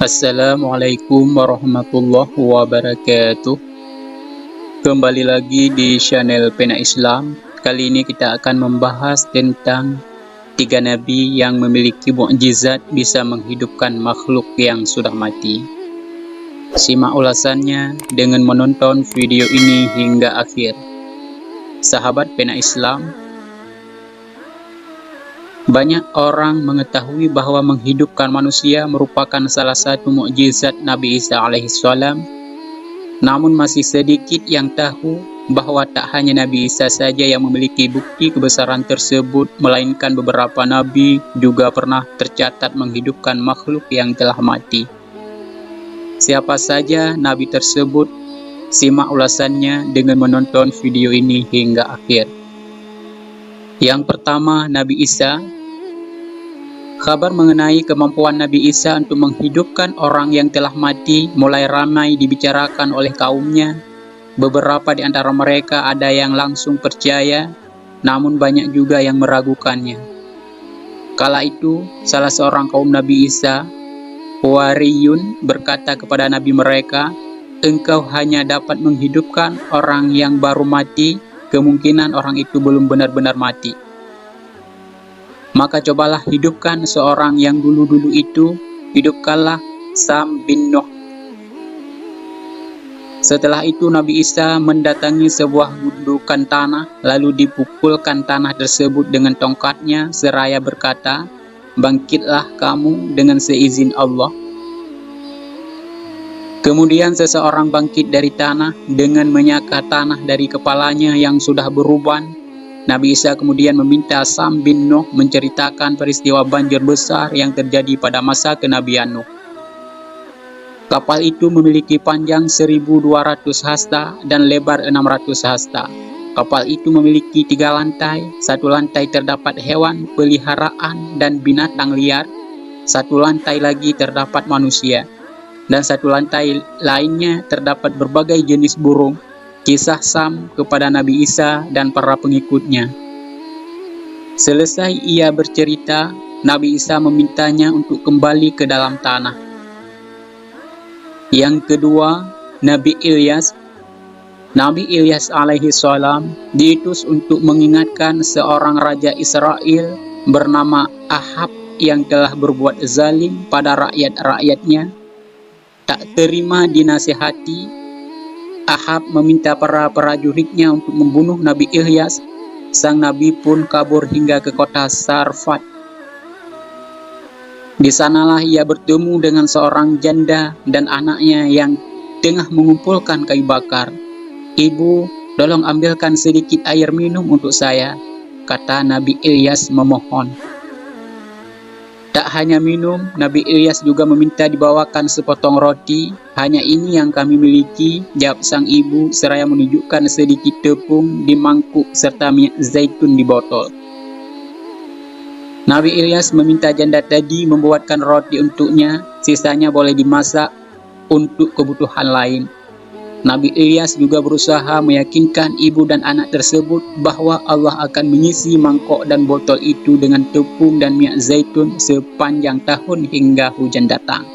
Assalamualaikum warahmatullahi wabarakatuh. Kembali lagi di channel Pena Islam. Kali ini kita akan membahas tentang 3 nabi yang memiliki mukjizat bisa menghidupkan makhluk yang sudah mati. Simak ulasannya dengan menonton video ini hingga akhir. Sahabat Pena Islam, banyak orang mengetahui bahwa menghidupkan manusia merupakan salah satu mukjizat Nabi Isa alaihissalam. Namun masih sedikit yang tahu bahwa tak hanya Nabi Isa saja yang memiliki bukti kebesaran tersebut, melainkan beberapa nabi juga pernah tercatat menghidupkan makhluk yang telah mati. Siapa saja nabi tersebut? Simak ulasannya dengan menonton video ini hingga akhir. Yang pertama, Nabi Isa. Kabar mengenai kemampuan Nabi Isa untuk menghidupkan orang yang telah mati mulai ramai dibicarakan oleh kaumnya. Beberapa di antara mereka ada yang langsung percaya, namun banyak juga yang meragukannya. Kala itu, salah seorang kaum Nabi Isa, Wariyun, berkata kepada nabi mereka, "Engkau hanya dapat menghidupkan orang yang baru mati, kemungkinan orang itu belum benar-benar mati. Maka cobalah hidupkan seorang yang dulu-dulu itu, hidupkanlah Sam bin Nuh." Setelah itu Nabi Isa mendatangi sebuah gundukan tanah, lalu dipukulkan tanah tersebut dengan tongkatnya seraya berkata, "Bangkitlah kamu dengan seizin Allah." Kemudian seseorang bangkit dari tanah dengan menyaka tanah dari kepalanya yang sudah beruban. Nabi Isa kemudian meminta Sam bin Nuh menceritakan peristiwa banjir besar yang terjadi pada masa kenabian Nuh. Kapal itu memiliki panjang 1.200 hasta dan lebar 600 hasta. Kapal itu memiliki 3 lantai, 1 lantai terdapat hewan peliharaan dan binatang liar, 1 lantai lagi terdapat manusia, dan 1 lantai lainnya terdapat berbagai jenis burung. Kisah Sam kepada Nabi Isa dan para pengikutnya. Selesai ia bercerita, Nabi Isa memintanya untuk kembali ke dalam tanah. Yang kedua, Nabi Ilyas. Nabi Ilyas alaihissalam diutus untuk mengingatkan seorang raja Israel bernama Ahab yang telah berbuat zalim pada rakyat-rakyatnya. Tak terima dinasihati, Ahab meminta para prajuritnya untuk membunuh Nabi Ilyas. Sang nabi pun kabur hingga ke kota Sarfat. Di sanalah ia bertemu dengan seorang janda dan anaknya yang tengah mengumpulkan kayu bakar. "Ibu, tolong ambilkan sedikit air minum untuk saya," kata Nabi Ilyas memohon. Tak hanya minum, Nabi Ilyas juga meminta dibawakan sepotong roti. "Hanya ini yang kami miliki," jawab sang ibu seraya menunjukkan sedikit tepung di mangkuk serta minyak zaitun di botol. Nabi Ilyas meminta janda tadi membuatkan roti untuknya, sisanya boleh dimasak untuk kebutuhan lain. Nabi Ilyas juga berusaha meyakinkan ibu dan anak tersebut bahwa Allah akan mengisi mangkok dan botol itu dengan tepung dan minyak zaitun sepanjang tahun hingga hujan datang.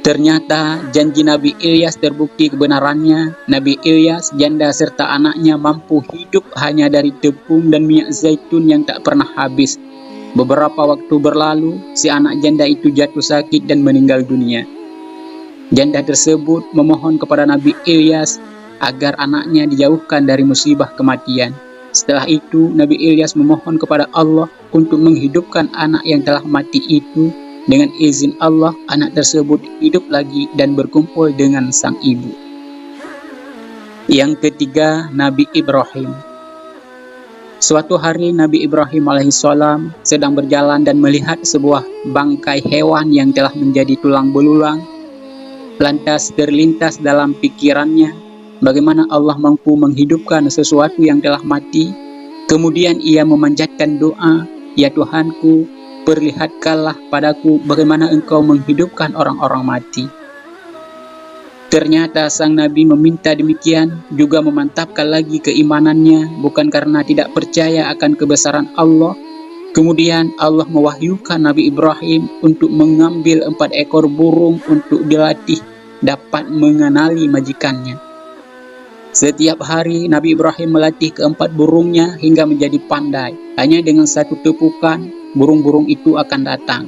Ternyata janji Nabi Ilyas terbukti kebenarannya. Nabi Ilyas, janda serta anaknya mampu hidup hanya dari tepung dan minyak zaitun yang tak pernah habis. Beberapa waktu berlalu, si anak janda itu jatuh sakit dan meninggal dunia. Janda tersebut memohon kepada Nabi Ilyas agar anaknya dijauhkan dari musibah kematian. Setelah itu, Nabi Ilyas memohon kepada Allah untuk menghidupkan anak yang telah mati itu. Dengan izin Allah, anak tersebut hidup lagi dan berkumpul dengan sang ibu. Yang ketiga, Nabi Ibrahim. Suatu hari Nabi Ibrahim alaihissalam sedang berjalan dan melihat sebuah bangkai hewan yang telah menjadi tulang belulang. Lantas terlintas dalam pikirannya bagaimana Allah mampu menghidupkan sesuatu yang telah mati. Kemudian ia memanjatkan doa, "Ya Tuhanku, perlihatkanlah padaku bagaimana Engkau menghidupkan orang-orang mati." Ternyata sang Nabi meminta demikian juga memantapkan lagi keimanannya, bukan karena tidak percaya akan kebesaran Allah, Kemudian Allah mewahyukan Nabi Ibrahim untuk mengambil 4 ekor burung untuk dilatih dapat mengenali majikannya. Setiap hari Nabi Ibrahim melatih keempat burungnya hingga menjadi pandai. Hanya dengan satu tepukan, burung-burung itu akan datang.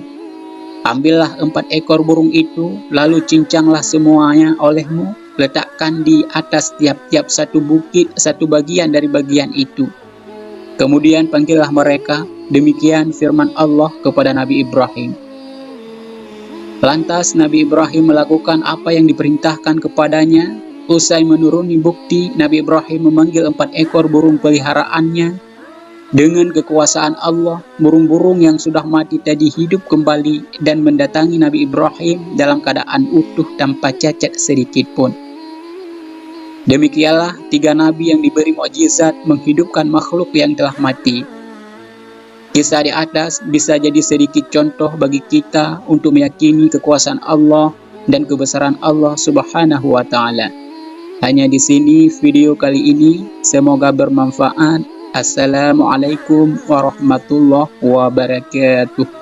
Ambillah 4 ekor burung itu, lalu cincanglah semuanya olehmu, letakkan di atas tiap-tiap satu bukit, satu bagian dari bagian itu. Kemudian panggillah mereka, demikian firman Allah kepada Nabi Ibrahim. Lantas Nabi Ibrahim melakukan apa yang diperintahkan kepadanya. Usai menuruni bukti, Nabi Ibrahim memanggil 4 ekor burung peliharaannya. Dengan kekuasaan Allah, burung-burung yang sudah mati tadi hidup kembali dan mendatangi Nabi Ibrahim dalam keadaan utuh tanpa cacat sedikit pun. Demikianlah 3 nabi yang diberi mukjizat menghidupkan makhluk yang telah mati. Kisah di atas bisa jadi sedikit contoh bagi kita untuk meyakini kekuasaan Allah dan kebesaran Allah Subhanahu wa Ta'ala. Hanya di sini video kali ini, semoga bermanfaat. Assalamualaikum warahmatullahi wabarakatuh.